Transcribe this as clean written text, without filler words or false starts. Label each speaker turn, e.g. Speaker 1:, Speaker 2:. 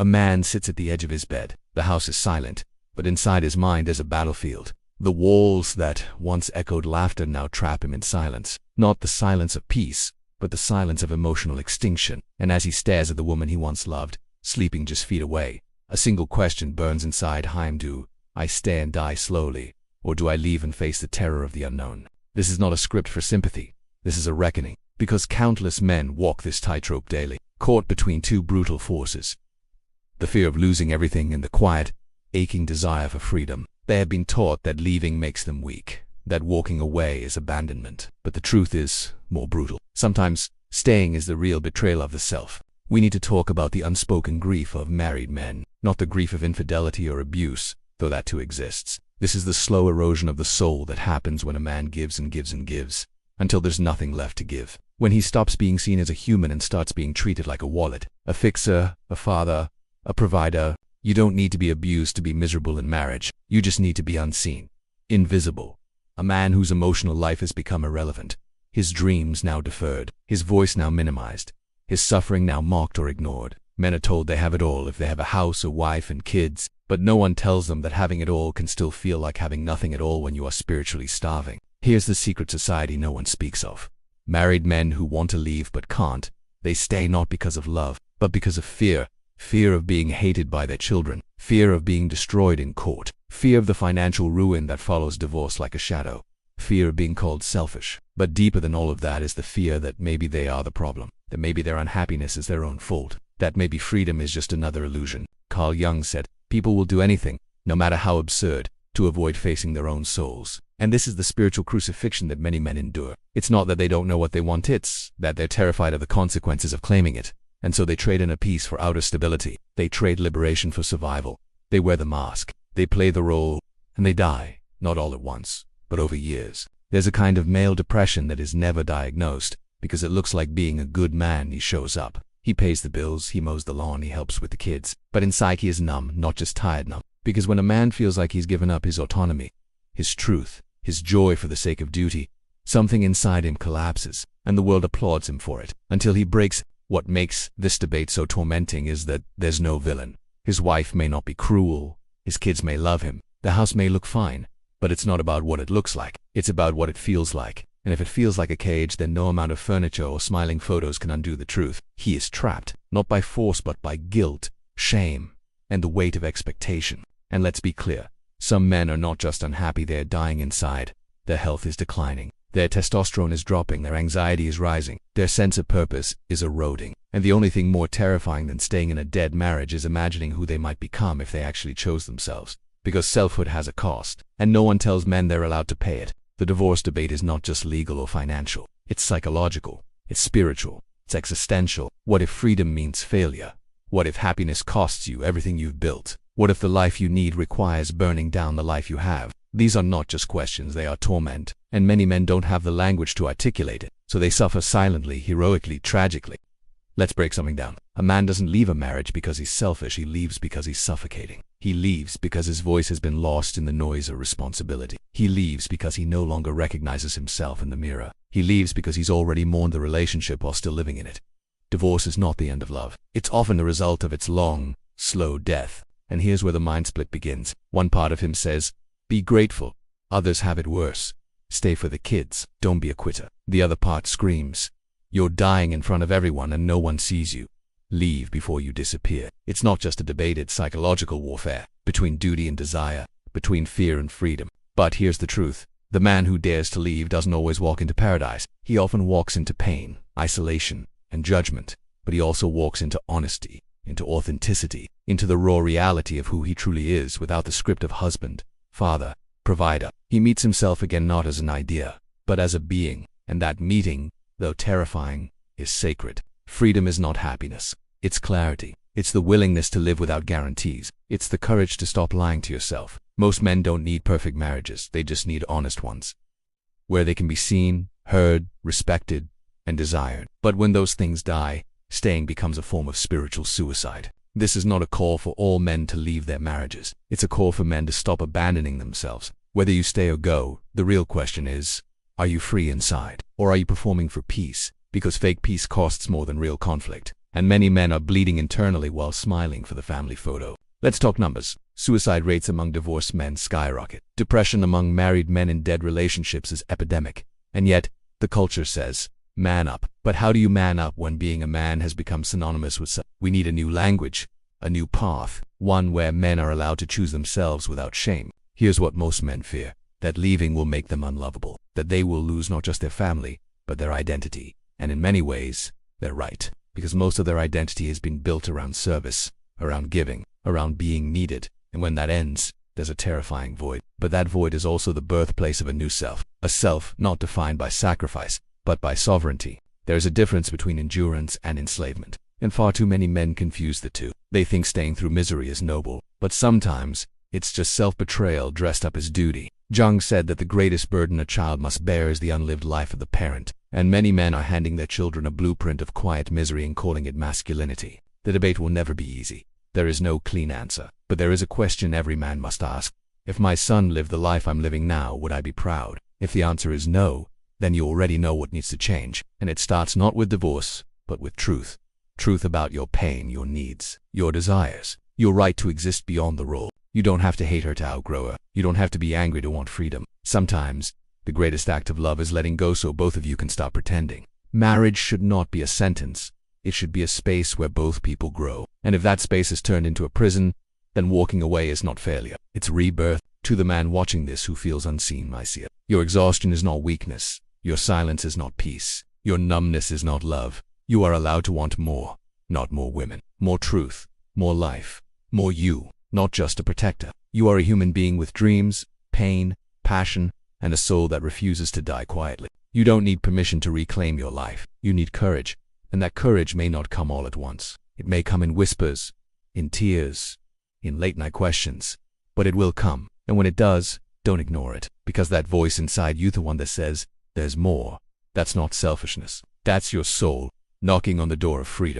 Speaker 1: A man sits at the edge of his bed. The house is silent, but inside his mind there's a battlefield. The walls that once echoed laughter now trap him in silence. Not the silence of peace, but the silence of emotional extinction. And as he stares at the woman he once loved, sleeping just feet away, a single question burns inside him: do I stay and die slowly, or do I leave and face the terror of the unknown? This is not a script for sympathy. This is a reckoning, because countless men walk this tightrope daily, caught between two brutal forces: the fear of losing everything and the quiet, aching desire for freedom. They have been taught that leaving makes them weak, that walking away is abandonment. But the truth is more brutal. Sometimes staying is the real betrayal of the self. We need to talk about the unspoken grief of married men, not the grief of infidelity or abuse, though that too exists. This is the slow erosion of the soul that happens when a man gives and gives and gives, until there's nothing left to give. When he stops being seen as a human and starts being treated like a wallet, a fixer, a father, a provider. You don't need to be abused to be miserable in marriage. You just need to be unseen, invisible. A man whose emotional life has become irrelevant, his dreams now deferred, his voice now minimized, his suffering now mocked or ignored. Men are told they have it all if they have a house, a wife, and kids, but no one tells them that having it all can still feel like having nothing at all when you are spiritually starving. Here's the secret society no one speaks of. Married men who want to leave but can't, they stay not because of love, but because of fear. Fear of being hated by their children, fear of being destroyed in court, fear of the financial ruin that follows divorce like a shadow, fear of being called selfish. But deeper than all of that is the fear that maybe they are the problem, that maybe their unhappiness is their own fault, that maybe freedom is just another illusion. Carl Jung said, people will do anything, no matter how absurd, to avoid facing their own souls. And this is the spiritual crucifixion that many men endure. It's not that they don't know what they want, it's that they're terrified of the consequences of claiming it. And so they trade inner peace for outer stability. They trade liberation for survival. They wear the mask. They play the role. And they die, not all at once, but over years. There's a kind of male depression that is never diagnosed, because it looks like being a good man. He shows up. He pays the bills, he mows the lawn, he helps with the kids. But inside he is numb, not just tired numb. Because when a man feels like he's given up his autonomy, his truth, his joy for the sake of duty, something inside him collapses, and the world applauds him for it, until he breaks. What makes this debate so tormenting is that there's no villain. His wife may not be cruel, his kids may love him, the house may look fine, but it's not about what it looks like, it's about what it feels like. And if it feels like a cage, then no amount of furniture or smiling photos can undo the truth. He is trapped, not by force but by guilt, shame, and the weight of expectation. And let's be clear, some men are not just unhappy, they're dying inside. Their health is declining. Their testosterone is dropping, their anxiety is rising, their sense of purpose is eroding. And the only thing more terrifying than staying in a dead marriage is imagining who they might become if they actually chose themselves. Because selfhood has a cost, and no one tells men they're allowed to pay it. The divorce debate is not just legal or financial. It's psychological, it's spiritual, it's existential. What if freedom means failure? What if happiness costs you everything you've built? What if the life you need requires burning down the life you have? These are not just questions, they are torment, and many men don't have the language to articulate it, so they suffer silently, heroically, tragically. Let's break something down. A man doesn't leave a marriage because he's selfish, he leaves because he's suffocating. He leaves because his voice has been lost in the noise of responsibility. He leaves because he no longer recognizes himself in the mirror. He leaves because he's already mourned the relationship while still living in it. Divorce is not the end of love. It's often the result of its long, slow death. And here's where the mind split begins. One part of him says, be grateful. Others have it worse. Stay for the kids. Don't be a quitter. The other part screams, you're dying in front of everyone and no one sees you. Leave before you disappear. It's not just a debate, it's psychological warfare. Between duty and desire. Between fear and freedom. But here's the truth. The man who dares to leave doesn't always walk into paradise. He often walks into pain, isolation, and judgment. But he also walks into honesty, into authenticity, into the raw reality of who he truly is without the script of husband, father, provider. He meets himself again not as an idea, but as a being. And that meeting, though terrifying, is sacred. Freedom is not happiness. It's clarity. It's the willingness to live without guarantees. It's the courage to stop lying to yourself. Most men don't need perfect marriages, they just need honest ones, where they can be seen, heard, respected, and desired. But when those things die, staying becomes a form of spiritual suicide. This is not a call for all men to leave their marriages. It's a call for men to stop abandoning themselves. Whether you stay or go, the real question is, are you free inside? Or are you performing for peace? Because fake peace costs more than real conflict. and many men are bleeding internally while smiling for the family photo. Let's talk numbers. Suicide rates among divorced men skyrocket. Depression among married men in dead relationships is epidemic. And yet, the culture says, man up. But how do you man up when being a man has become synonymous with such? We need a new language, a new path, one where men are allowed to choose themselves without shame. Here's what most men fear: that leaving will make them unlovable, that they will lose not just their family, but their identity. And in many ways, they're right, because most of their identity has been built around service, around giving, around being needed. And when that ends, there's a terrifying void. But that void is also the birthplace of a new self, a self not defined by sacrifice, but by sovereignty. There's a difference between endurance and enslavement, and far too many men confuse the two. They think staying through misery is noble, but sometimes it's just self-betrayal dressed up as duty. Jung said that the greatest burden a child must bear is the unlived life of the parent, and many men are handing their children a blueprint of quiet misery and calling it masculinity. The debate will never be easy. There is no clean answer, but there is a question every man must ask. If my son lived the life I'm living now, would I be proud? If the answer is no, then you already know what needs to change, and it starts not with divorce, but with truth. Truth about your pain, your needs, your desires, your right to exist beyond the role. You don't have to hate her to outgrow her. You don't have to be angry to want freedom. Sometimes, the greatest act of love is letting go so both of you can stop pretending. Marriage should not be a sentence. It should be a space where both people grow. And if that space is turned into a prison, then walking away is not failure. It's rebirth. To the man watching this who feels unseen, my dear, your exhaustion is not weakness. Your silence is not peace. Your numbness is not love. You are allowed to want more, not more women, more truth, more life, more you. Not just a protector. You are a human being with dreams, pain, passion, and a soul that refuses to die quietly. You don't need permission to reclaim your life. You need courage, and that courage may not come all at once. It may come in whispers, in tears, in late-night questions, but it will come. And when it does, don't ignore it, because that voice inside you, the one that says, there's more, that's not selfishness. That's your soul, knocking on the door of freedom.